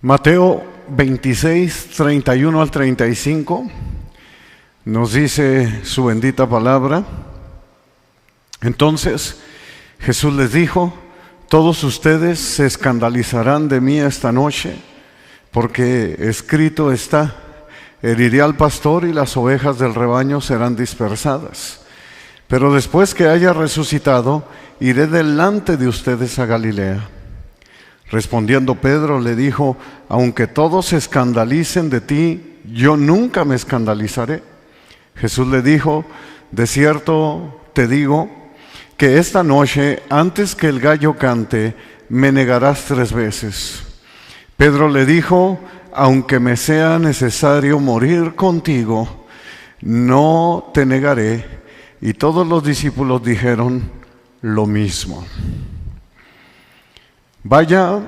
Mateo 26, 31 al 35, nos dice su bendita palabra. Entonces Jesús les dijo: todos ustedes se escandalizarán de mí esta noche, porque escrito está: heriré al pastor y las ovejas del rebaño serán dispersadas. Pero después que haya resucitado, iré delante de ustedes a Galilea. Respondiendo Pedro le dijo: aunque todos se escandalicen de ti, yo nunca me escandalizaré. Jesús le dijo: de cierto te digo que esta noche, antes que el gallo cante, me negarás 3 veces. Pedro le dijo: aunque me sea necesario morir contigo, no te negaré. Y todos los discípulos dijeron lo mismo. Vaya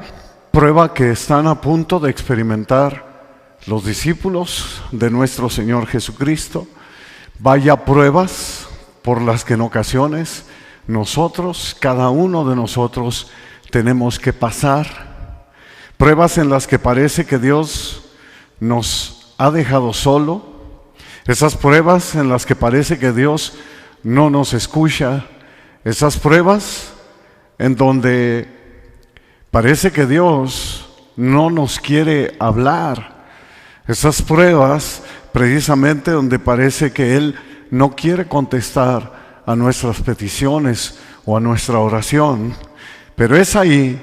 prueba que están a punto de experimentar los discípulos de nuestro Señor Jesucristo. Vaya pruebas por las que en ocasiones nosotros, cada uno de nosotros, tenemos que pasar. Pruebas en las que parece que Dios nos ha dejado solo. Esas pruebas en las que parece que Dios no nos escucha. Esas pruebas en donde parece que Dios no nos quiere hablar. Esas pruebas precisamente donde parece que Él no quiere contestar a nuestras peticiones o a nuestra oración. Pero es ahí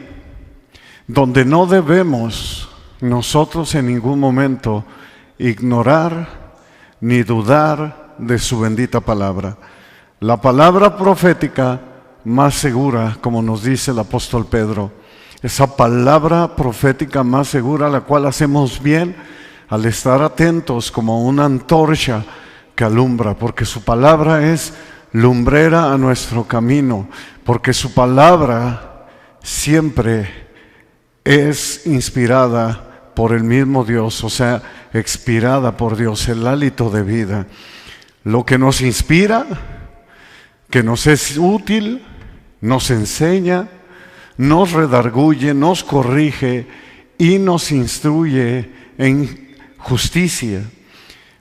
donde no debemos nosotros en ningún momento ignorar ni dudar de su bendita palabra. La palabra profética más segura, como nos dice el apóstol Pedro, esa palabra profética más segura, a la cual hacemos bien al estar atentos como una antorcha que alumbra, porque su palabra es lumbrera a nuestro camino, porque su palabra siempre es inspirada por el mismo Dios, o sea, expirada por Dios, el hálito de vida. Lo que nos inspira, que nos es útil, nos enseña, nos redarguye, nos corrige y nos instruye en justicia,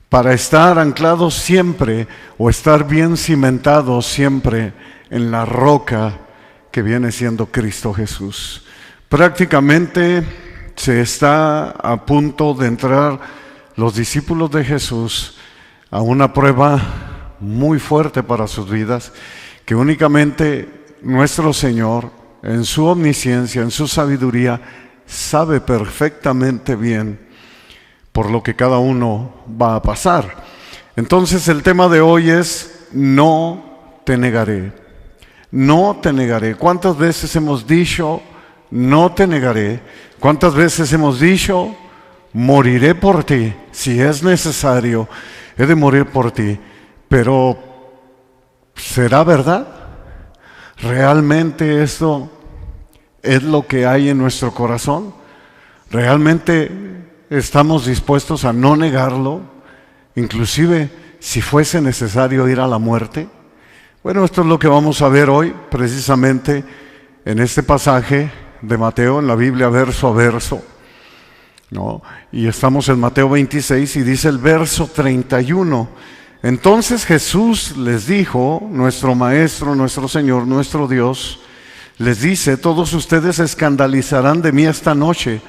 para estar anclados siempre o estar bien cimentados siempre en la roca que viene siendo Cristo Jesús. Prácticamente se está a punto de entrar los discípulos de Jesús a una prueba muy fuerte para sus vidas, que únicamente nuestro Señor, en su omnisciencia, en su sabiduría, sabe perfectamente bien por lo que cada uno va a pasar. Entonces el tema de hoy es: no te negaré. No te negaré. ¿Cuántas veces hemos dicho no te negaré? ¿Cuántas veces hemos dicho moriré por ti? Si es necesario, he de morir por ti. Pero ¿será verdad? ¿Realmente esto es lo que hay en nuestro corazón? ¿Realmente estamos dispuestos a no negarlo, inclusive si fuese necesario ir a la muerte? Bueno, esto es lo que vamos a ver hoy, precisamente en este pasaje de Mateo, en la Biblia, verso a verso, ¿no? Y estamos en Mateo 26 y dice el verso 31. Entonces Jesús les dijo, nuestro Maestro, nuestro Señor, nuestro Dios, les dice: todos ustedes se escandalizarán de mí esta noche,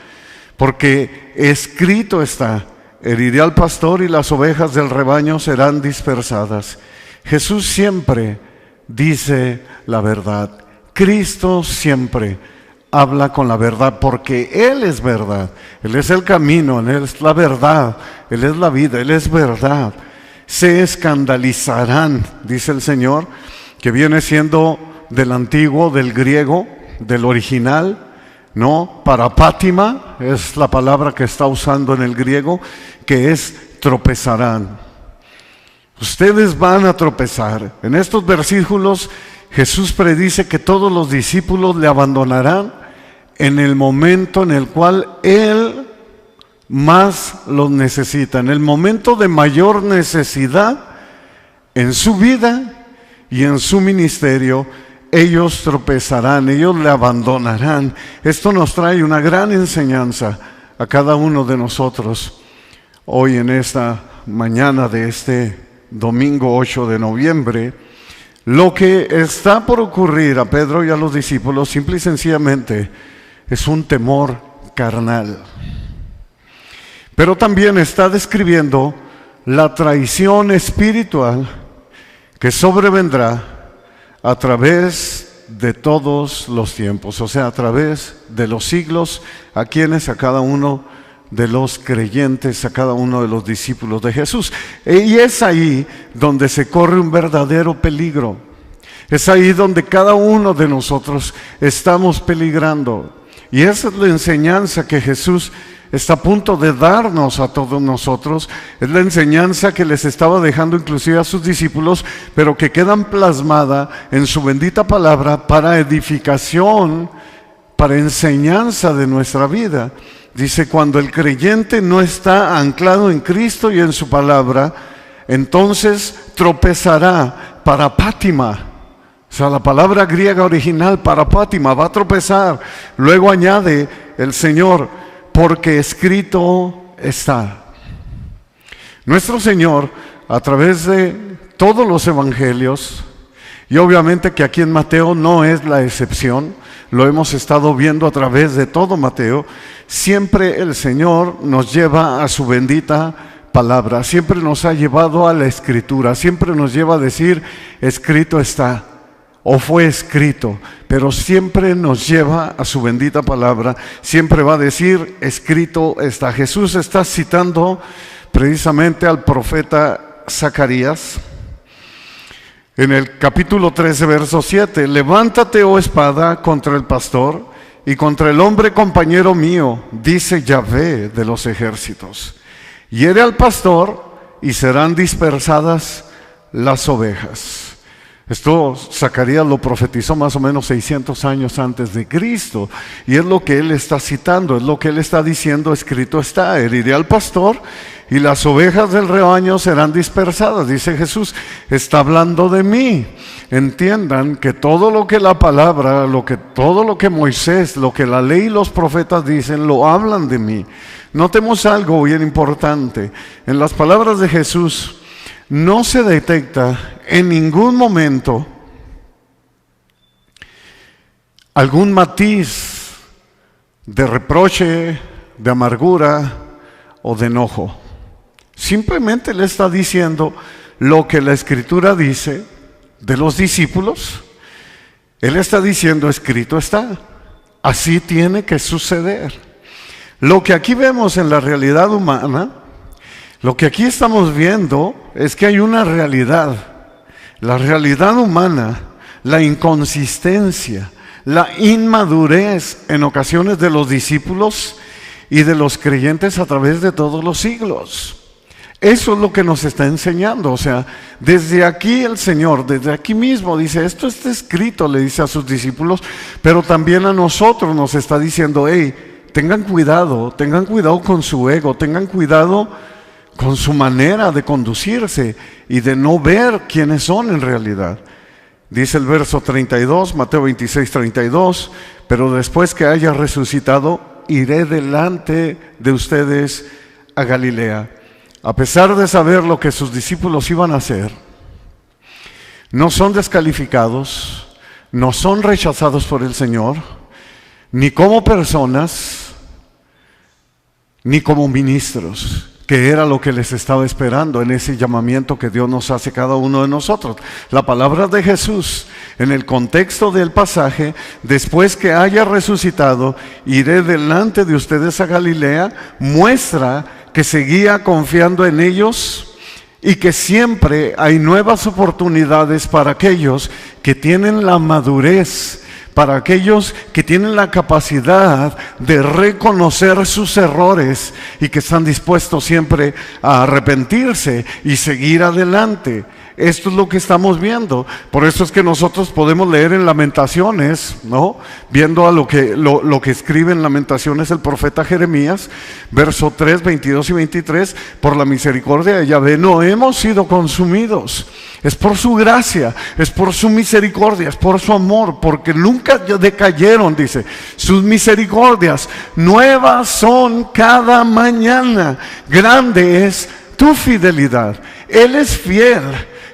porque escrito está: heriré al pastor y las ovejas del rebaño serán dispersadas. Jesús siempre dice la verdad. Cristo siempre habla con la verdad, porque Él es verdad. Él es el camino, Él es la verdad, Él es la vida, Él es verdad. Se escandalizarán, dice el Señor, que viene siendo del antiguo, del griego, del original, ¿no? Parapátima es la palabra que está usando en el griego, que es tropezarán. Ustedes van a tropezar. En estos versículos Jesús predice que todos los discípulos le abandonarán en el momento en el cual Él más los necesita, en el momento de mayor necesidad en su vida y en su ministerio. Ellos tropezarán, ellos le abandonarán. Esto nos trae una gran enseñanza a cada uno de nosotros hoy en esta mañana de este domingo 8 de noviembre. Lo que está por ocurrir a Pedro y a los discípulos simple y sencillamente es un temor carnal. Pero también está describiendo la traición espiritual que sobrevendrá a través de todos los tiempos, o sea, a través de los siglos, a cada uno de los creyentes, a cada uno de los discípulos de Jesús. Y es ahí donde se corre un verdadero peligro. Es ahí donde cada uno de nosotros estamos peligrando. Y esa es la enseñanza que Jesús está a punto de darnos a todos nosotros. Es la enseñanza que les estaba dejando inclusive a sus discípulos, pero que quedan plasmada en su bendita palabra para edificación, para enseñanza de nuestra vida. Dice, cuando el creyente no está anclado en Cristo y en su palabra, entonces tropezará parapátima. O sea, la palabra griega original, parapátima, va a tropezar. Luego añade el Señor, porque escrito está. Nuestro Señor, a través de todos los evangelios, y obviamente que aquí en Mateo no es la excepción, lo hemos estado viendo a través de todo Mateo, siempre el Señor nos lleva a su bendita palabra, siempre nos ha llevado a la Escritura, siempre nos lleva a decir, escrito está, o fue escrito, pero siempre nos lleva a su bendita palabra, siempre va a decir, escrito está. Jesús está citando precisamente al profeta Zacarías, en el capítulo 13, verso 7, levántate, oh espada, contra el pastor y contra el hombre compañero mío, dice Yahvé de los ejércitos. Hiere al pastor y serán dispersadas las ovejas. Esto Zacarías lo profetizó más o menos 600 años antes de Cristo, y es lo que él está citando, es lo que él está diciendo, escrito está, heriré al pastor y las ovejas del rebaño serán dispersadas. Dice Jesús, está hablando de mí. Entiendan que todo lo que la palabra, todo lo que Moisés, lo que la ley y los profetas dicen, lo hablan de mí. Notemos algo bien importante, en las palabras de Jesús no se detecta en ningún momento algún matiz de reproche, de amargura o de enojo. Simplemente le está diciendo lo que la Escritura dice de los discípulos. Él está diciendo, escrito está. Así tiene que suceder. Lo que aquí vemos en la realidad humana, lo que aquí estamos viendo es que hay una realidad. La realidad humana, la inconsistencia, la inmadurez en ocasiones de los discípulos y de los creyentes a través de todos los siglos. Eso es lo que nos está enseñando. O sea, desde aquí el Señor, desde aquí mismo dice, esto está escrito, le dice a sus discípulos, pero también a nosotros nos está diciendo, hey, tengan cuidado con su ego, tengan cuidado con su manera de conducirse y de no ver quiénes son en realidad. Dice el verso 32, Mateo 26, 32, pero después que haya resucitado, iré delante de ustedes a Galilea. A pesar de saber lo que sus discípulos iban a hacer, no son descalificados, no son rechazados por el Señor, ni como personas, ni como ministros, que era lo que les estaba esperando en ese llamamiento que Dios nos hace cada uno de nosotros. La palabra de Jesús, en el contexto del pasaje, después que haya resucitado, iré delante de ustedes a Galilea, muestra que seguía confiando en ellos y que siempre hay nuevas oportunidades para aquellos que tienen la madurez, para aquellos que tienen la capacidad de reconocer sus errores y que están dispuestos siempre a arrepentirse y seguir adelante. Esto es lo que estamos viendo. Por eso es que nosotros podemos leer en Lamentaciones, ¿no? Viendo a lo que escribe en Lamentaciones el profeta Jeremías, verso 3, 22 y 23, por la misericordia de Yahvé no hemos sido consumidos. Es por su gracia, es por su misericordia, es por su amor, porque nunca decayeron, dice. Sus misericordias nuevas son cada mañana. Grande es tu fidelidad. Él es fiel.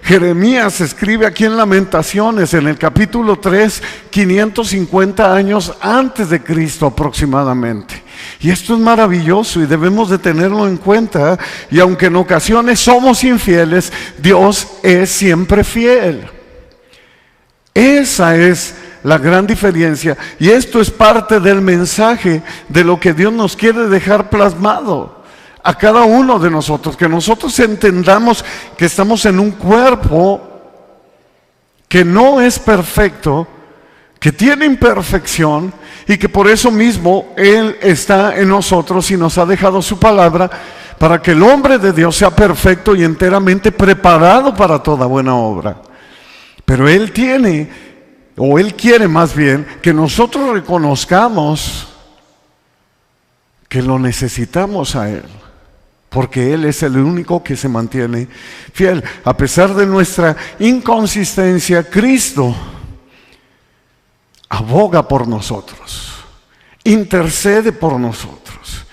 Jeremías escribe aquí en Lamentaciones, en el capítulo 3, 550 años antes de Cristo aproximadamente. Y esto es maravilloso y debemos de tenerlo en cuenta. Y aunque en ocasiones somos infieles, Dios es siempre fiel. Esa es la gran diferencia. Y esto es parte del mensaje de lo que Dios nos quiere dejar plasmado a cada uno de nosotros, que nosotros entendamos que estamos en un cuerpo que no es perfecto, que tiene imperfección y que por eso mismo Él está en nosotros y nos ha dejado su palabra para que el hombre de Dios sea perfecto y enteramente preparado para toda buena obra. Pero Él quiere más bien que nosotros reconozcamos que lo necesitamos a Él. Porque Él es el único que se mantiene fiel. A pesar de nuestra inconsistencia, Cristo aboga por nosotros, intercede por nosotros.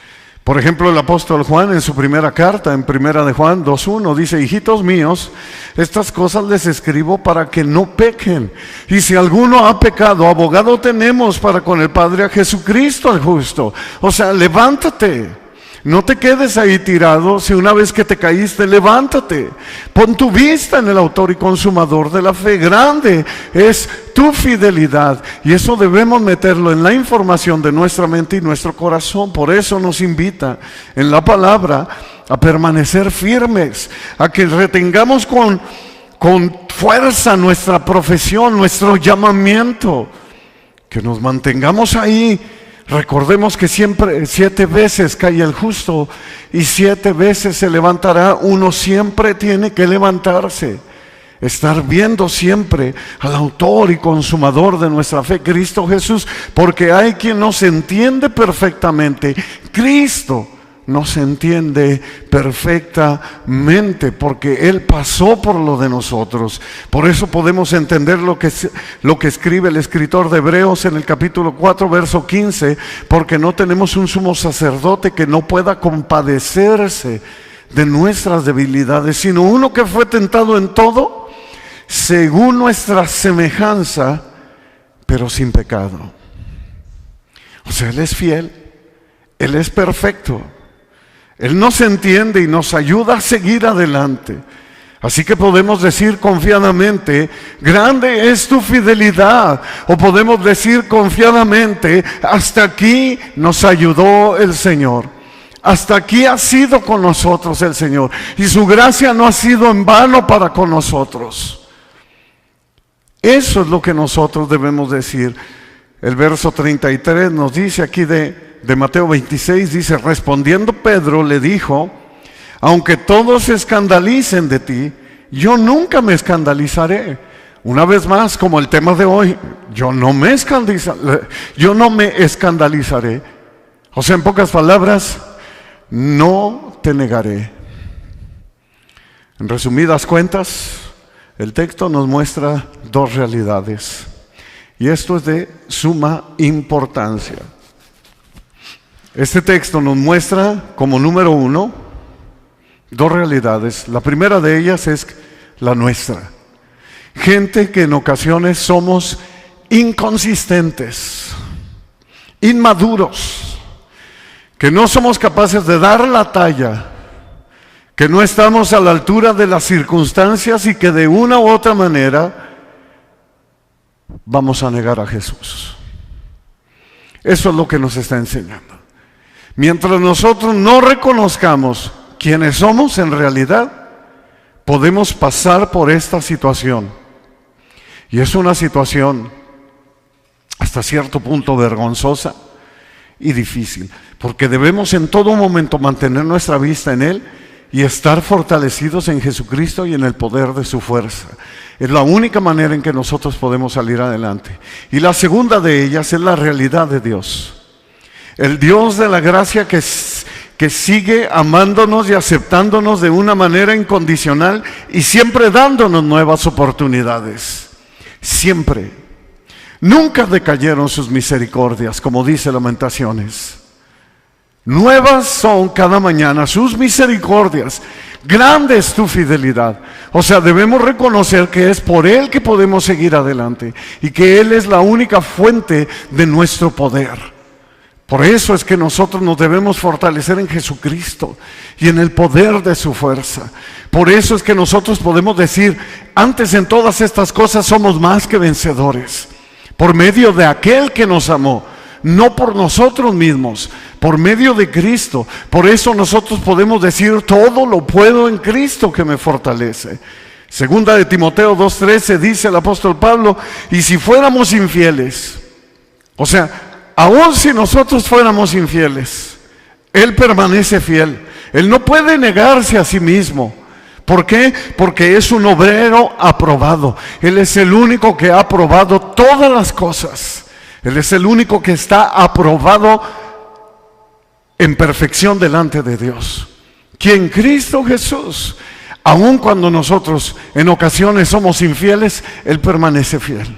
Por ejemplo, el apóstol Juan en su primera carta, en primera de Juan 2:1, dice: hijitos míos, estas cosas les escribo para que no pequen. Y si alguno ha pecado, abogado tenemos para con el Padre, a Jesucristo el justo. O sea, levántate. No te quedes ahí tirado. Si una vez que te caíste, levántate. Pon tu vista en el autor y consumador de la fe. Grande es tu fidelidad. Y eso debemos meterlo en la información de nuestra mente y nuestro corazón. Por eso nos invita en la palabra a permanecer firmes, a que retengamos con fuerza nuestra profesión, nuestro llamamiento, que nos mantengamos ahí. Recordemos que siempre 7 veces cae el justo y 7 veces se levantará. Uno siempre tiene que levantarse, estar viendo siempre al autor y consumador de nuestra fe, Cristo Jesús, porque hay quien nos entiende perfectamente. Cristo nos entiende perfectamente porque Él pasó por lo de nosotros. Por eso podemos entender lo que escribe el escritor de Hebreos en el capítulo 4, verso 15, porque no tenemos un sumo sacerdote que no pueda compadecerse de nuestras debilidades, sino uno que fue tentado en todo, según nuestra semejanza, pero sin pecado. O sea, Él es fiel, Él es perfecto. Él nos entiende y nos ayuda a seguir adelante. Así que podemos decir confiadamente: grande es tu fidelidad. O podemos decir confiadamente: hasta aquí nos ayudó el Señor. Hasta aquí ha sido con nosotros el Señor. Y su gracia no ha sido en vano para con nosotros. Eso es lo que nosotros debemos decir. El verso 33 nos dice aquí de Mateo 26, dice: respondiendo Pedro le dijo: aunque todos se escandalicen de ti, yo nunca me escandalizaré. Una vez más, como el tema de hoy, yo no me escandalizaré. O sea, en pocas palabras, no te negaré. En resumidas cuentas, el texto nos muestra 2 realidades. Y esto es de suma importancia. Este texto nos muestra como número 1 2 realidades. La primera de ellas es la nuestra. Gente que en ocasiones somos inconsistentes, inmaduros, que no somos capaces de dar la talla, que no estamos a la altura de las circunstancias y que de una u otra manera vamos a negar a Jesús. Eso es lo que nos está enseñando. Mientras nosotros no reconozcamos quiénes somos en realidad, podemos pasar por esta situación. Y es una situación hasta cierto punto vergonzosa y difícil, porque debemos en todo momento mantener nuestra vista en Él y estar fortalecidos en Jesucristo y en el poder de su fuerza. Es la única manera en que nosotros podemos salir adelante. Y la segunda de ellas es la realidad de Dios. El Dios de la gracia que sigue amándonos y aceptándonos de una manera incondicional y siempre dándonos nuevas oportunidades. Siempre. Nunca decayeron sus misericordias, como dice Lamentaciones. Nuevas son cada mañana sus misericordias. Grande es tu fidelidad. O sea, debemos reconocer que es por Él que podemos seguir adelante y que Él es la única fuente de nuestro poder. Por eso es que nosotros nos debemos fortalecer en Jesucristo y en el poder de su fuerza. Por eso es que nosotros podemos decir, antes en todas estas cosas somos más que vencedores, por medio de aquel que nos amó. No por nosotros mismos, por medio de Cristo. Por eso nosotros podemos decir, todo lo puedo en Cristo que me fortalece. Segunda de Timoteo 2:13 dice el apóstol Pablo, y si fuéramos infieles, o sea, aun si nosotros fuéramos infieles, Él permanece fiel. Él no puede negarse a sí mismo. ¿Por qué? Porque es un obrero aprobado. Él es el único que ha aprobado todas las cosas. Él es el único que está aprobado en perfección delante de Dios. Que en Cristo Jesús, aun cuando nosotros en ocasiones somos infieles, Él permanece fiel.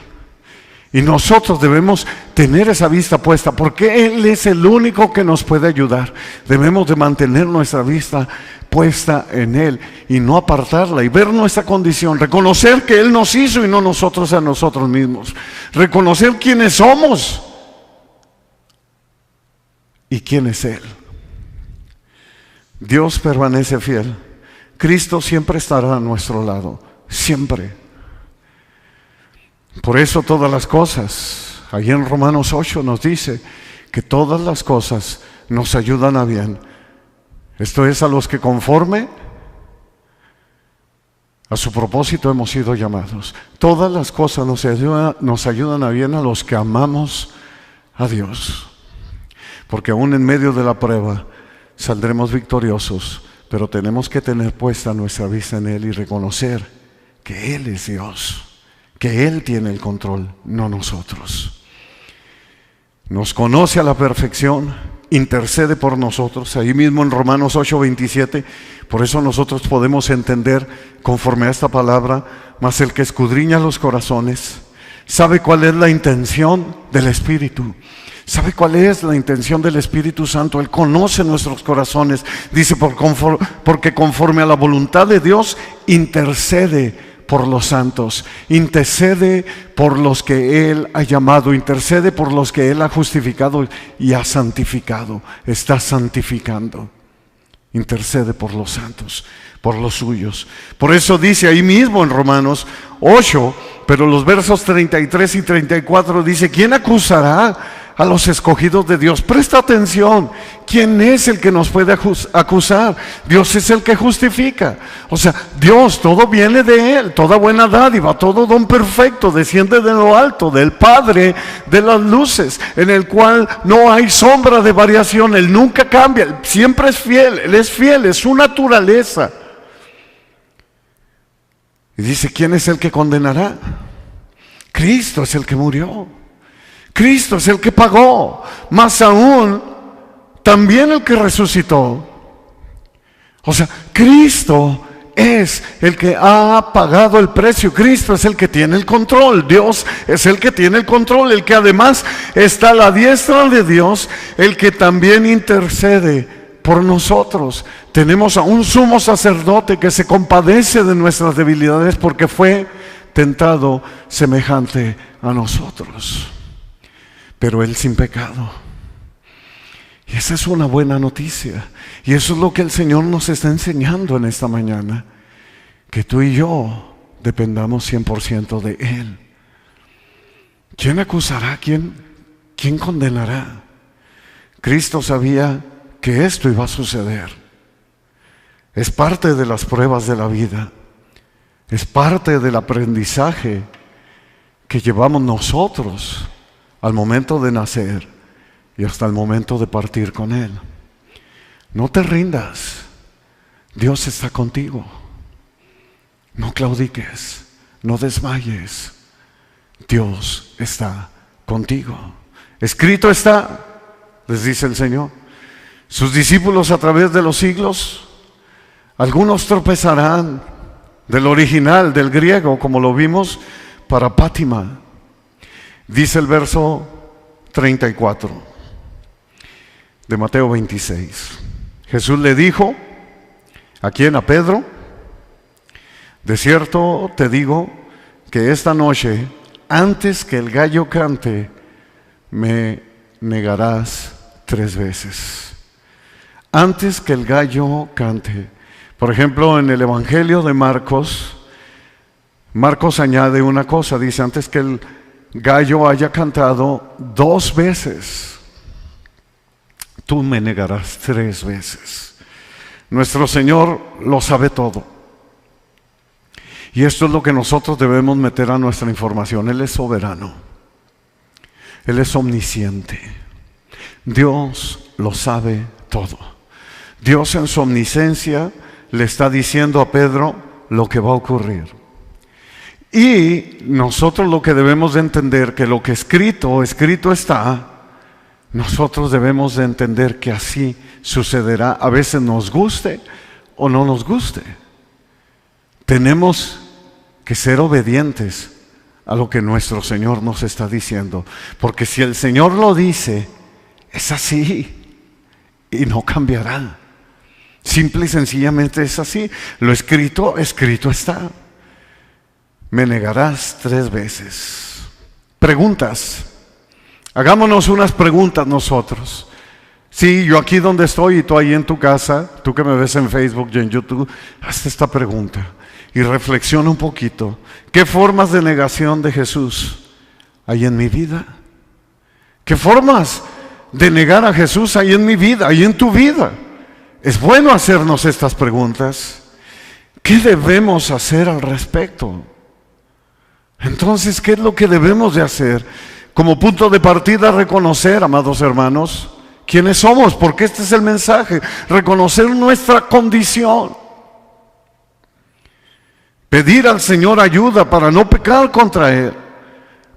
Y nosotros debemos tener esa vista puesta, porque Él es el único que nos puede ayudar. Debemos de mantener nuestra vista puesta en Él y no apartarla, y ver nuestra condición, reconocer que Él nos hizo y no nosotros a nosotros mismos, reconocer quiénes somos y quién es Él. Dios permanece fiel. Cristo siempre estará a nuestro lado, siempre. Por eso todas las cosas, ahí en Romanos 8 nos dice que todas las cosas nos ayudan a bien. Esto es, a los que conforme a su propósito hemos sido llamados. Todas las cosas nos ayudan a bien a los que amamos a Dios. Porque aún en medio de la prueba saldremos victoriosos, pero tenemos que tener puesta nuestra vista en Él y reconocer que Él es Dios, que Él tiene el control, no nosotros. Nos conoce a la perfección, intercede por nosotros. Ahí mismo en Romanos 8:27, por eso nosotros podemos entender conforme a esta palabra, mas el que escudriña los corazones sabe cuál es la intención del Espíritu. ¿Sabe cuál es la intención del Espíritu Santo? Él conoce nuestros corazones. Dice, porque conforme a la voluntad de Dios intercede por los santos, intercede por los que Él ha llamado, intercede por los que Él ha justificado y ha santificado, está santificando. Intercede por los santos, por los suyos. Por eso dice ahí mismo en Romanos 8, pero los versos 33 y 34 dice, ¿quién acusará a los escogidos de Dios? Presta atención, ¿quién es el que nos puede acusar? Dios es el que justifica. O sea, Dios, todo viene de Él, toda buena dádiva, todo don perfecto desciende de lo alto, del Padre de las luces, en el cual no hay sombra de variación. Él nunca cambia, Él siempre es fiel, Él es fiel, es su naturaleza. Y dice, ¿quién es el que condenará? Cristo es el que murió. Cristo es el que pagó, más aún, también el que resucitó. O sea, Cristo es el que ha pagado el precio. Cristo es el que tiene el control. Dios es el que tiene el control, el que además está a la diestra de Dios, el que también intercede por nosotros. Tenemos a un sumo sacerdote que se compadece de nuestras debilidades porque fue tentado semejante a nosotros, pero Él sin pecado. Y esa es una buena noticia. Y eso es lo que el Señor nos está enseñando en esta mañana, que tú y yo dependamos 100% de Él. ¿Quién acusará? ¿Quién condenará? Cristo sabía que esto iba a suceder. Es parte de las pruebas de la vida. Es parte del aprendizaje que llevamos nosotros al momento de nacer y hasta el momento de partir con Él. No te rindas, Dios está contigo. No claudiques, no desmayes. Dios está contigo. Escrito está, les dice el Señor. Sus discípulos a través de los siglos, algunos tropezarán del original, del griego, como lo vimos para Pátima. Dice el verso 34 de Mateo 26. Jesús le dijo, ¿a quién? A Pedro: de cierto te digo que esta noche, antes que el gallo cante, me negarás 3 veces. Antes que el gallo cante. Por ejemplo, en el Evangelio de Marcos, Marcos añade una cosa, dice: antes que el gallo haya cantado 2 veces, tú me negarás 3 veces. Nuestro Señor lo sabe todo. Y esto es lo que nosotros debemos meter a nuestra información. Él es soberano. Él es omnisciente. Dios lo sabe todo. Dios en su omnisciencia le está diciendo a Pedro lo que va a ocurrir. Y nosotros lo que debemos de entender, que lo que escrito está, nosotros debemos de entender que así sucederá. A veces nos guste o no nos guste. Tenemos que ser obedientes a lo que nuestro Señor nos está diciendo. Porque si el Señor lo dice, es así y no cambiará. Simple y sencillamente es así. Lo escrito, escrito está. Me negarás 3 veces. Preguntas. Hagámonos unas preguntas nosotros. Sí, yo aquí donde estoy y tú ahí en tu casa, tú que me ves en Facebook y en YouTube, haz esta pregunta y reflexiona un poquito. ¿Qué formas de negación de Jesús hay en mi vida? ¿Qué formas de negar a Jesús hay en mi vida, hay en tu vida? Es bueno hacernos estas preguntas. ¿Qué debemos hacer al respecto? Entonces, ¿qué es lo que debemos de hacer? Como punto de partida, reconocer, amados hermanos, quiénes somos, porque este es el mensaje, reconocer nuestra condición. Pedir al Señor ayuda para no pecar contra Él,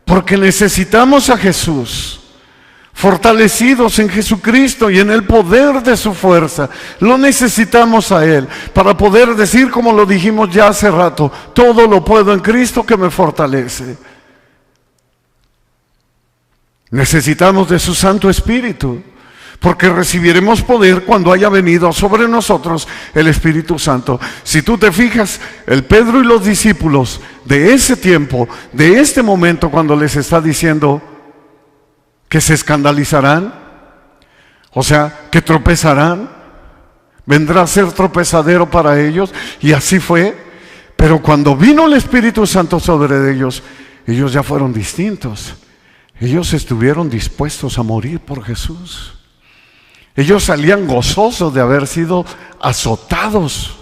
porque necesitamos a Jesús. Fortalecidos en Jesucristo y en el poder de su fuerza, lo necesitamos a Él para poder decir, como lo dijimos ya hace rato: todo lo puedo en Cristo que me fortalece. Necesitamos de su Santo Espíritu, porque recibiremos poder cuando haya venido sobre nosotros el Espíritu Santo. Si tú te fijas, el Pedro y los discípulos de ese tiempo, de este momento, cuando les está diciendo que se escandalizarán, o sea, que tropezarán, vendrá a ser tropezadero para ellos, y así fue. Pero cuando vino el Espíritu Santo sobre ellos, ellos ya fueron distintos. Ellos estuvieron dispuestos a morir por Jesús. Ellos salían gozosos de haber sido azotados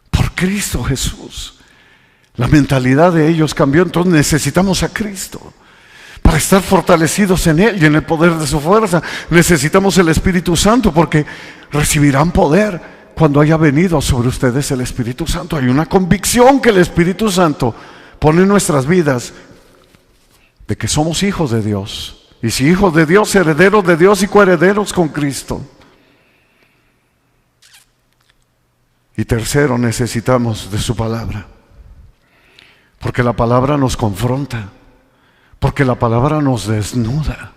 por Cristo Jesús. La mentalidad de ellos cambió. Entonces necesitamos a Cristo para estar fortalecidos en Él y en el poder de su fuerza. Necesitamos el Espíritu Santo, porque recibirán poder cuando haya venido sobre ustedes el Espíritu Santo. Hay una convicción que el Espíritu Santo pone en nuestras vidas de que somos hijos de Dios. Y si hijos de Dios, herederos de Dios y coherederos con Cristo. Y tercero, necesitamos de su palabra, porque la palabra nos confronta, porque la palabra nos desnuda.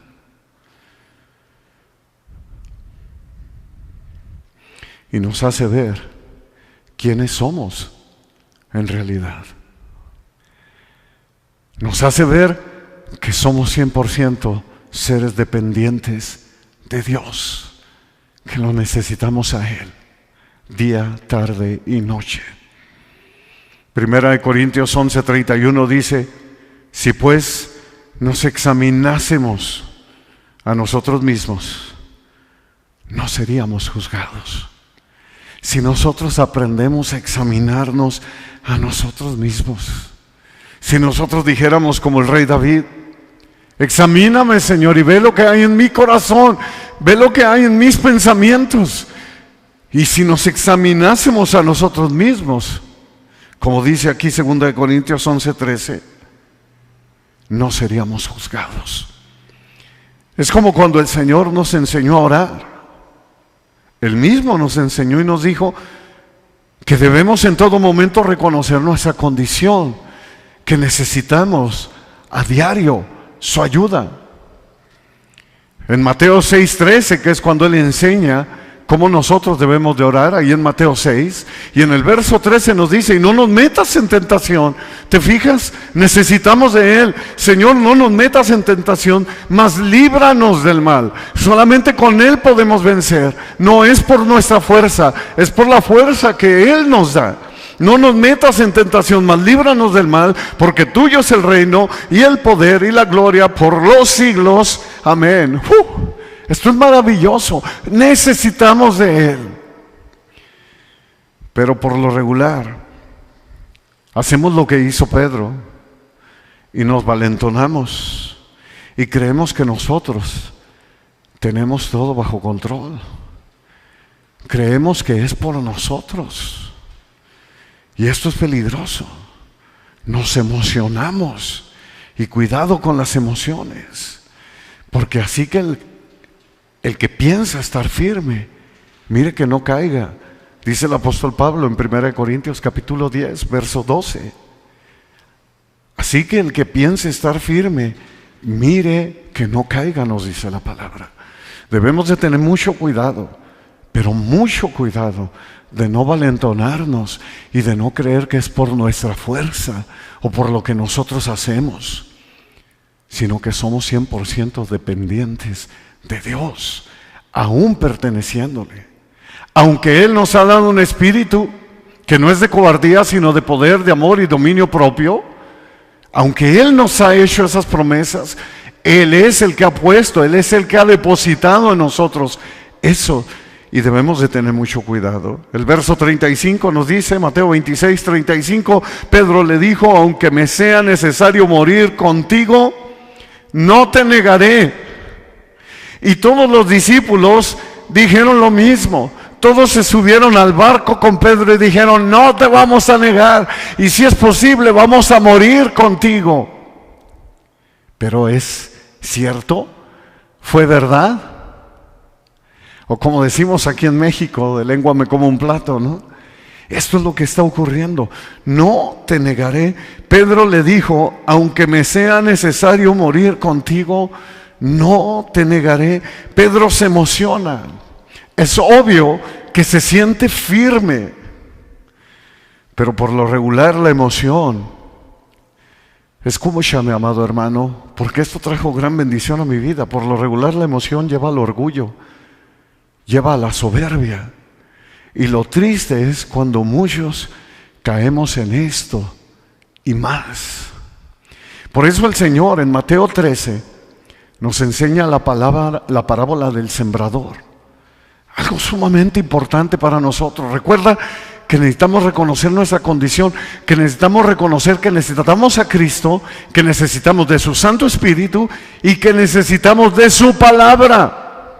Y nos hace ver quiénes somos en realidad. Nos hace ver que somos 100% seres dependientes de Dios, que lo necesitamos a Él, día, tarde y noche. Primera de Corintios 11:31 dice: si pues nos examinásemos a nosotros mismos, no seríamos juzgados. Si nosotros aprendemos a examinarnos a nosotros mismos, si nosotros dijéramos como el rey David: examíname, Señor, y ve lo que hay en mi corazón, ve lo que hay en mis pensamientos, Y si nos examinásemos a nosotros mismos, como dice aquí 2 Corintios 11:13, no seríamos juzgados. Es como cuando el Señor nos enseñó a orar. Él mismo nos enseñó y nos dijo que debemos en todo momento reconocer nuestra condición, que necesitamos a diario su ayuda. En Mateo 6:13, que es cuando Él enseña cómo nosotros debemos de orar, ahí en Mateo 6, y en el verso 13 nos dice, y no nos metas en tentación. ¿Te fijas? Necesitamos de Él. Señor, no nos metas en tentación, mas líbranos del mal. Solamente con Él podemos vencer. No es por nuestra fuerza, es por la fuerza que Él nos da. No nos metas en tentación, mas líbranos del mal, porque tuyo es el reino y el poder y la gloria por los siglos. Amén. Esto es maravilloso. Necesitamos de Él. Pero por lo regular, hacemos lo que hizo Pedro y nos valentonamos y creemos que nosotros tenemos todo bajo control. Creemos que es por nosotros. Y esto es peligroso. Nos emocionamos. Y cuidado con las emociones. Porque así que el que piensa estar firme, mire que no caiga. Dice el apóstol Pablo en 1 Corintios capítulo 10, verso 12. Así que el que piensa estar firme, mire que no caiga, nos dice la palabra. Debemos de tener mucho cuidado, pero mucho cuidado de no valentonarnos y de no creer que es por nuestra fuerza o por lo que nosotros hacemos, sino que somos 100% dependientes de Dios, aún perteneciéndole. Aunque Él nos ha dado un espíritu que no es de cobardía, sino de poder, de amor y dominio propio, aunque Él nos ha hecho esas promesas, Él es el que ha puesto, Él es el que ha depositado en nosotros eso, y debemos de tener mucho cuidado. El verso 35 nos dice, Mateo 26:35, Pedro le dijo, aunque me sea necesario morir contigo, no te negaré. Y todos los discípulos dijeron lo mismo. Todos se subieron al barco con Pedro y dijeron, no te vamos a negar, y si es posible vamos a morir contigo. Pero ¿es cierto? ¿Fue verdad? O como decimos aquí en México, de lengua me como un plato, ¿no? Esto es lo que está ocurriendo. No te negaré. Pedro le dijo, aunque me sea necesario morir contigo, no te negaré. Pedro se emociona. Es obvio que se siente firme, pero por lo regular la emoción, escúchame, amado hermano, porque esto trajo gran bendición a mi vida. Por lo regular la emoción lleva al orgullo, lleva a la soberbia, y lo triste es cuando muchos caemos en esto y más. Por eso el Señor en Mateo 13 nos enseña la parábola del sembrador. Algo sumamente importante para nosotros. Recuerda que necesitamos reconocer nuestra condición, que necesitamos reconocer que necesitamos a Cristo, que necesitamos de su Santo Espíritu y que necesitamos de su palabra.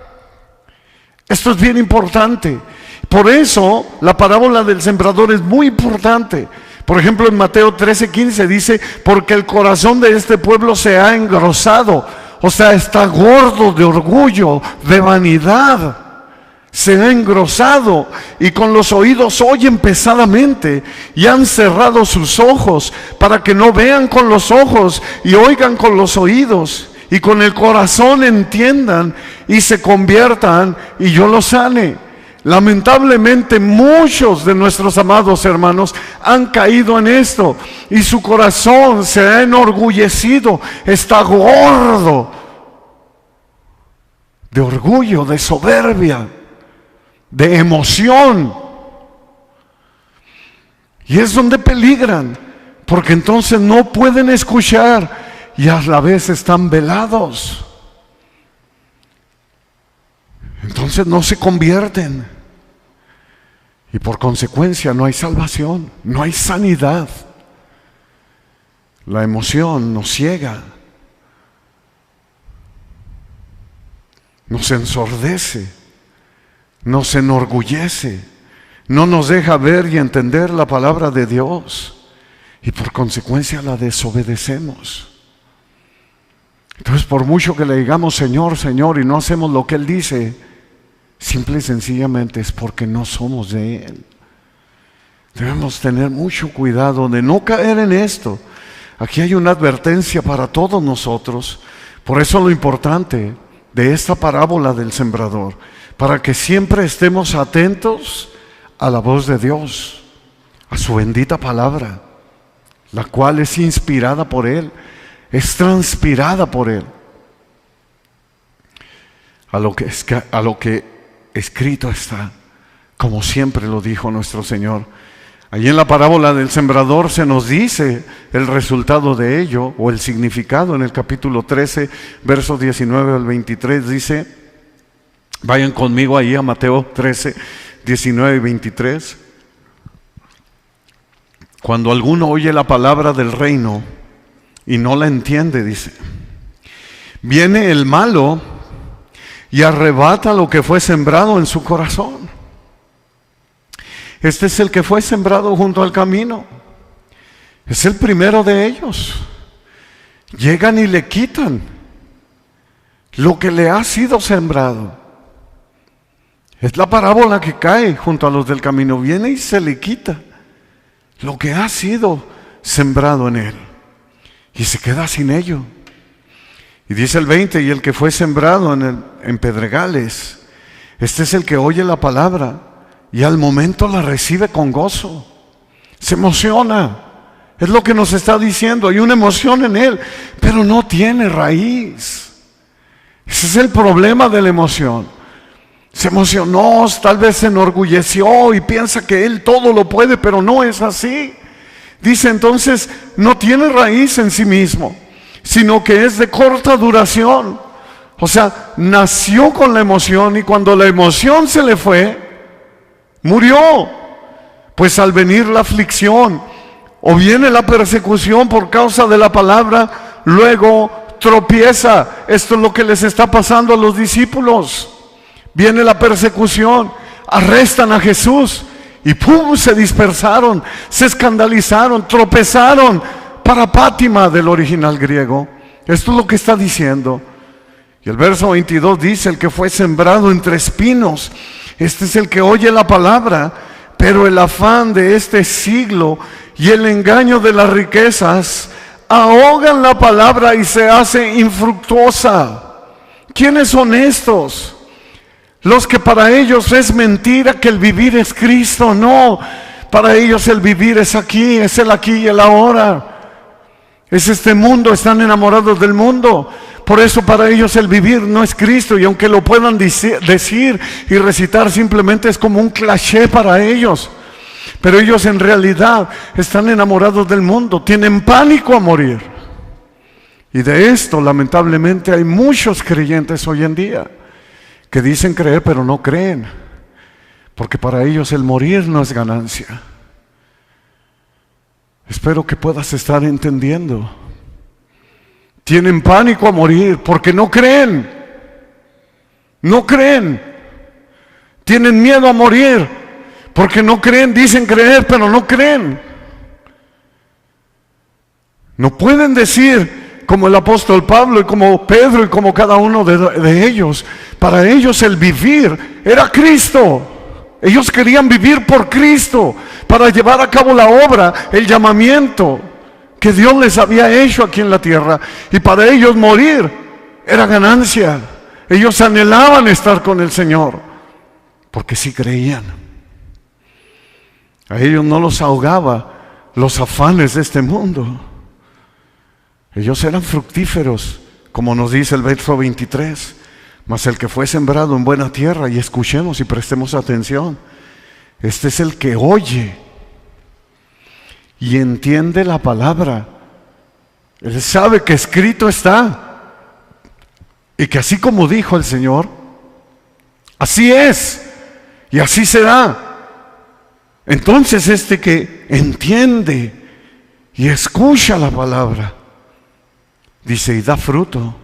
Esto es bien importante. Por eso la parábola del sembrador es muy importante. Por ejemplo, en Mateo 13:15 dice, porque el corazón de este pueblo se ha engrosado, o sea, está gordo de orgullo, de vanidad. Se ha engrosado y con los oídos oyen pesadamente y han cerrado sus ojos para que no vean con los ojos y oigan con los oídos y con el corazón entiendan y se conviertan y yo los sane. Lamentablemente muchos de nuestros amados hermanos han caído en esto y su corazón se ha enorgullecido, está gordo de orgullo, de soberbia, de emoción, y es donde peligran, porque entonces no pueden escuchar y a la vez están velados, entonces no se convierten y por consecuencia no hay salvación, no hay sanidad. La emoción nos ciega, nos ensordece, nos enorgullece, no nos deja ver y entender la palabra de Dios y por consecuencia la desobedecemos. Entonces, por mucho que le digamos Señor, Señor, y no hacemos lo que Él dice, simple y sencillamente es porque no somos de Él. Debemos tener mucho cuidado de no caer en esto. Aquí hay una advertencia para todos nosotros. Por eso lo importante de esta parábola del sembrador, para que siempre estemos atentos a la voz de Dios, a su bendita palabra, la cual es inspirada por Él, es transpirada por Él, a lo que escrito está, como siempre lo dijo nuestro Señor. Allí en la parábola del sembrador se nos dice el resultado de ello, o el significado. En el capítulo 13, versos 19 al 23, dice, vayan conmigo ahí a Mateo 13, 19 y 23. Cuando alguno oye la palabra del reino y no la entiende, dice, viene el malo y arrebata lo que fue sembrado en su corazón. Este es el que fue sembrado junto al camino. Es el primero de ellos. Llegan y le quitan lo que le ha sido sembrado. Es la parábola que cae junto a los del camino. Viene y se le quita lo que ha sido sembrado en él, y se queda sin ello. Y dice el 20, y el que fue sembrado en pedregales, este es el que oye la palabra y al momento la recibe con gozo, se emociona. Es lo que nos está diciendo, hay una emoción en él, pero no tiene raíz. Ese es el problema de la emoción. Se emocionó, tal vez se enorgulleció y piensa que él todo lo puede, pero no es así. Dice entonces, no tiene raíz en sí mismo, sino que es de corta duración. O sea, nació con la emoción y cuando la emoción se le fue, murió. Pues al venir la aflicción o viene la persecución por causa de la palabra, luego tropieza. Esto es lo que les está pasando a los discípulos. Viene la persecución, arrestan a Jesús y ¡pum!, se dispersaron, se escandalizaron, tropezaron. Parapátima del original griego. Esto es lo que está diciendo. Y el verso 22 dice, el que fue sembrado entre espinos, este es el que oye la palabra, pero el afán de este siglo y el engaño de las riquezas ahogan la palabra y se hace infructuosa. ¿Quiénes son estos? Los que para ellos es mentira que el vivir es Cristo. No, para ellos el vivir es aquí, es el aquí y el ahora. Es este mundo, están enamorados del mundo. Por eso para ellos el vivir no es Cristo. Y aunque lo puedan decir y recitar, simplemente es como un cliché para ellos. Pero ellos en realidad están enamorados del mundo, tienen pánico a morir. Y de esto lamentablemente hay muchos creyentes hoy en día que dicen creer pero no creen, porque para ellos el morir no es ganancia. Espero que puedas estar entendiendo. Tienen pánico a morir porque no creen. No creen. Tienen miedo a morir porque no creen. Dicen creer pero no creen. No pueden decir como el apóstol Pablo y como Pedro y como cada uno de ellos. Para ellos el vivir era Cristo. Ellos querían vivir por Cristo para llevar a cabo la obra, el llamamiento que Dios les había hecho aquí en la tierra. Y para ellos morir era ganancia. Ellos anhelaban estar con el Señor porque sí creían. A ellos no los ahogaba los afanes de este mundo. Ellos eran fructíferos, como nos dice el verso 23. Mas el que fue sembrado en buena tierra, y escuchemos y prestemos atención, este es el que oye y entiende la palabra. Él sabe que escrito está y que así como dijo el Señor, así es y así será. Entonces este que entiende y escucha la palabra, dice, y da fruto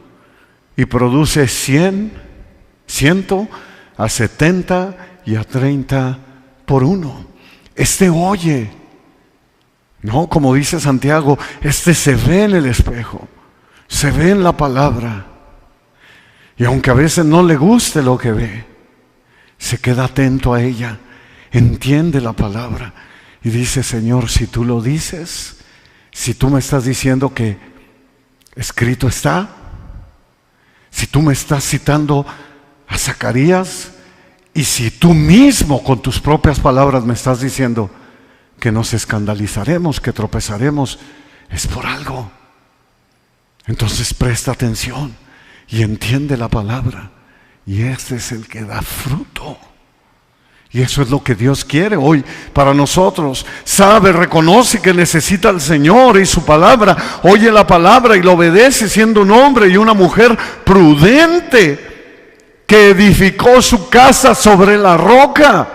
y produce 100, 70 y a 30 por uno. Este oye, no, como dice Santiago, este se ve en el espejo, se ve en la palabra, y aunque a veces no le guste lo que ve, se queda atento a ella, entiende la palabra y dice: Señor, si tú lo dices, si tú me estás diciendo que escrito está, si tú me estás citando a Zacarías, y si tú mismo con tus propias palabras me estás diciendo que nos escandalizaremos, que tropezaremos, es por algo. Entonces presta atención y entiende la palabra, y este es el que da fruto. Y eso es lo que Dios quiere hoy para nosotros. Sabe, reconoce que necesita al Señor y su palabra. Oye la palabra y lo obedece, siendo un hombre y una mujer prudente que edificó su casa sobre la roca.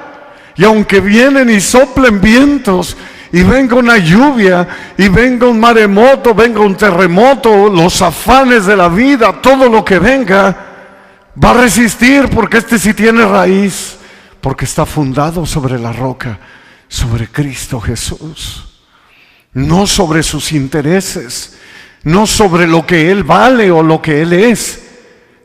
Y aunque vienen y soplen vientos, y venga una lluvia, y venga un maremoto, venga un terremoto, los afanes de la vida, todo lo que venga, va a resistir, porque este sí tiene raíz, porque está fundado sobre la roca, sobre Cristo Jesús. No sobre sus intereses, no sobre lo que Él vale o lo que Él es,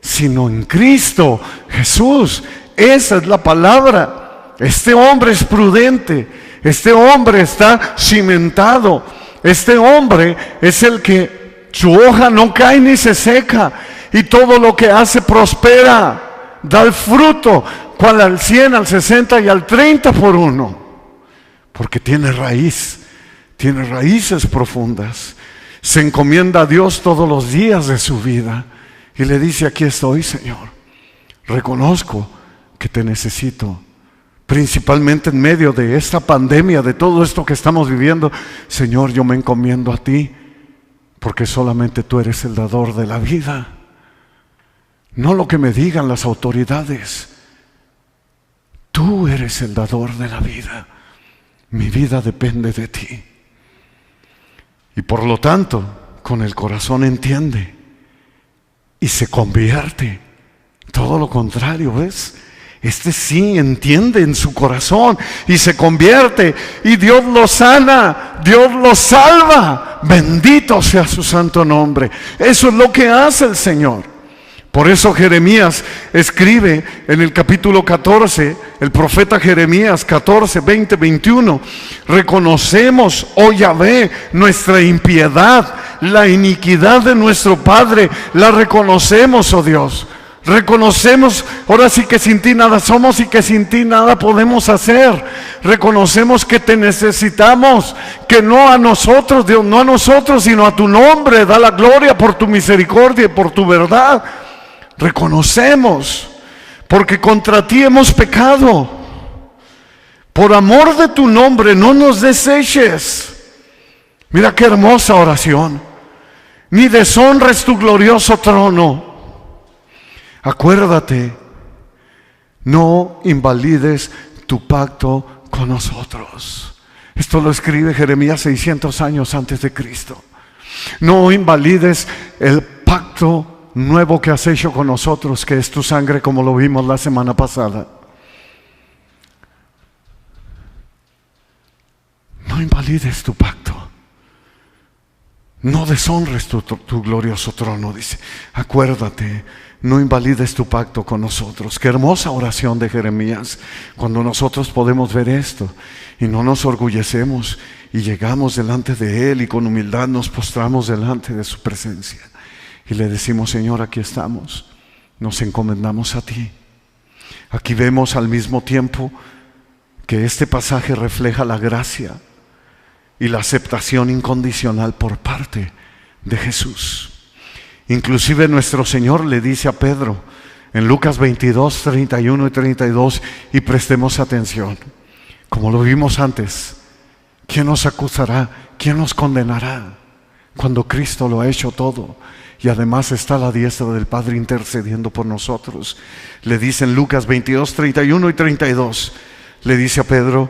sino en Cristo Jesús. Esa es la palabra. Este hombre es prudente, este hombre está cimentado, este hombre es el que su hoja no cae ni se seca, y todo lo que hace prospera, da el fruto, cual al 100, al 60 y al 30 por uno, porque tiene raíz, tiene raíces profundas. Se encomienda a Dios todos los días de su vida y le dice: aquí estoy, Señor, reconozco que te necesito, principalmente en medio de esta pandemia, de todo esto que estamos viviendo. Señor, yo me encomiendo a ti, porque solamente tú eres el dador de la vida, no lo que me digan las autoridades. Tú eres el dador de la vida. Mi vida depende de ti. Y por lo tanto, con el corazón entiende y se convierte. Todo lo contrario, ¿ves? Este sí entiende en su corazón y se convierte, y Dios lo sana, Dios lo salva. Bendito sea su santo nombre. Eso es lo que hace el Señor. Por eso Jeremías escribe en el capítulo 14, el profeta Jeremías 14, 20, 21, reconocemos, oh Yahvé, nuestra impiedad, la iniquidad de nuestro padre, la reconocemos, oh Dios. Reconocemos, ahora sí, que sin ti nada somos y que sin ti nada podemos hacer. Reconocemos que te necesitamos, que no a nosotros, Dios, no a nosotros, sino a tu nombre. Da la gloria por tu misericordia y por tu verdad. Reconocemos, porque contra ti hemos pecado. Por amor de tu nombre, no nos deseches. Mira qué hermosa oración. Ni deshonres tu glorioso trono. Acuérdate, no invalides tu pacto con nosotros. Esto lo escribe Jeremías 600 años antes de Cristo. No invalides el pacto nuevo que has hecho con nosotros, que es tu sangre, como lo vimos la semana pasada. No invalides tu pacto. No deshonres tu glorioso trono, dice. Acuérdate, no invalides tu pacto con nosotros. Qué hermosa oración de Jeremías, cuando nosotros podemos ver esto y no nos orgullecemos y llegamos delante de Él y con humildad nos postramos delante de su presencia y le decimos: Señor, aquí estamos, nos encomendamos a ti. Aquí vemos al mismo tiempo que este pasaje refleja la gracia y la aceptación incondicional por parte de Jesús. Inclusive nuestro Señor le dice a Pedro en Lucas 22, 31 y 32, y prestemos atención, como lo vimos antes: ¿quién nos acusará? ¿Quién nos condenará? Cuando Cristo lo ha hecho todo y además está a la diestra del Padre intercediendo por nosotros. Le dice en Lucas 22, 31 y 32, le dice a Pedro: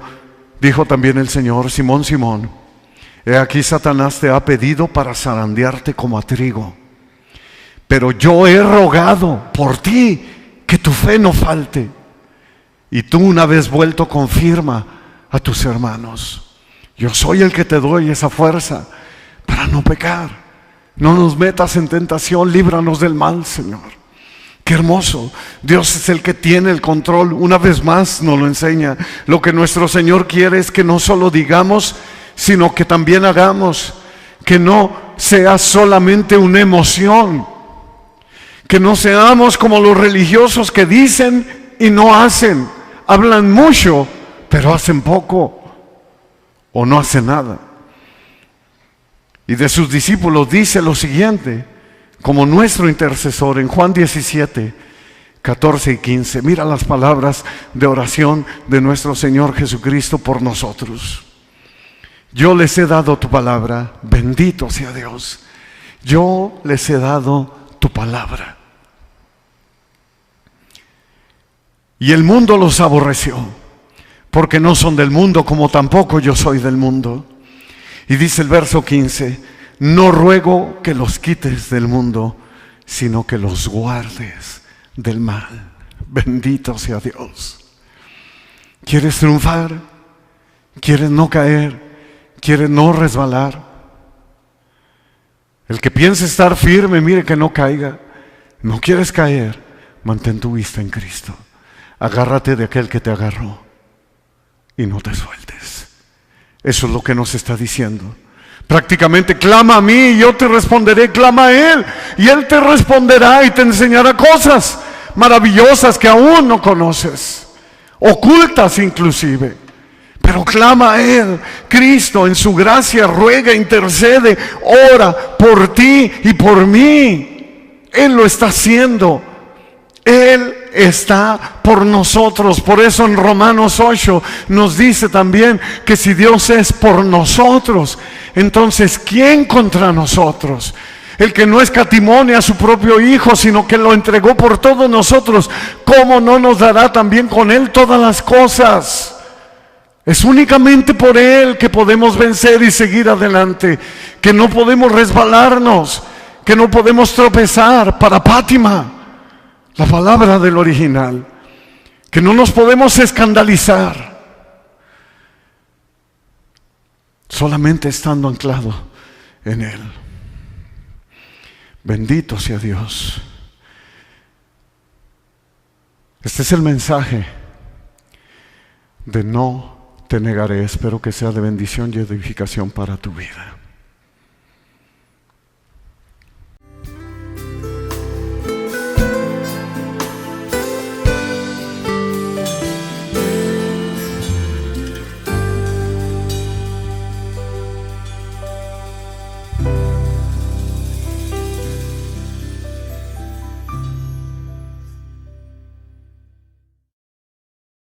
dijo también el Señor: Simón, Simón, he aquí Satanás te ha pedido para zarandearte como a trigo, pero yo he rogado por ti que tu fe no falte, Y tú, una vez vuelto, confirma a tus hermanos: yo soy el que te doy esa fuerza para no pecar. No nos metas en tentación, líbranos del mal, Señor. Qué hermoso. Dios es el que tiene el control. Una vez más nos lo enseña. Lo que nuestro Señor quiere es que no solo digamos, sino que también hagamos. Que no sea solamente una emoción. Que no seamos como los religiosos que dicen y no hacen. Hablan mucho, pero hacen poco o no hacen nada. Y de sus discípulos dice lo siguiente, como nuestro intercesor, en Juan 17, 14 y 15. Mira las palabras de oración de nuestro Señor Jesucristo por nosotros. Yo les he dado tu palabra, bendito sea Dios. Yo les he dado tu palabra. Y el mundo los aborreció, porque no son del mundo, como tampoco yo soy del mundo. Y dice el verso 15, no ruego que los quites del mundo, sino que los guardes del mal. Bendito sea Dios. ¿Quieres triunfar? ¿Quieres no caer? ¿Quieres no resbalar? El que piense estar firme, mire que no caiga. ¿No quieres caer? Mantén tu vista en Cristo. Agárrate de aquel que te agarró y no te sueltes. Eso es lo que nos está diciendo. Prácticamente, clama a mí y yo te responderé. Clama a Él y Él te responderá y te enseñará cosas maravillosas que aún no conoces, ocultas inclusive. Pero clama a Él. Cristo en su gracia ruega, intercede, ora por ti y por mí. Él lo está haciendo. Él está por nosotros. Por eso en Romanos 8 nos dice también que si Dios es por nosotros, entonces ¿quién contra nosotros? El que no escatimó a su propio Hijo, sino que lo entregó por todos nosotros, ¿cómo no nos dará también con Él todas las cosas? Es únicamente por Él que podemos vencer y seguir adelante, que no podemos resbalarnos, que no podemos tropezar. Para Pátima, la palabra del original, que no nos podemos escandalizar, solamente estando anclado en Él. Bendito sea Dios. Este es el mensaje de no te negaré. Espero que sea de bendición y edificación para tu vida.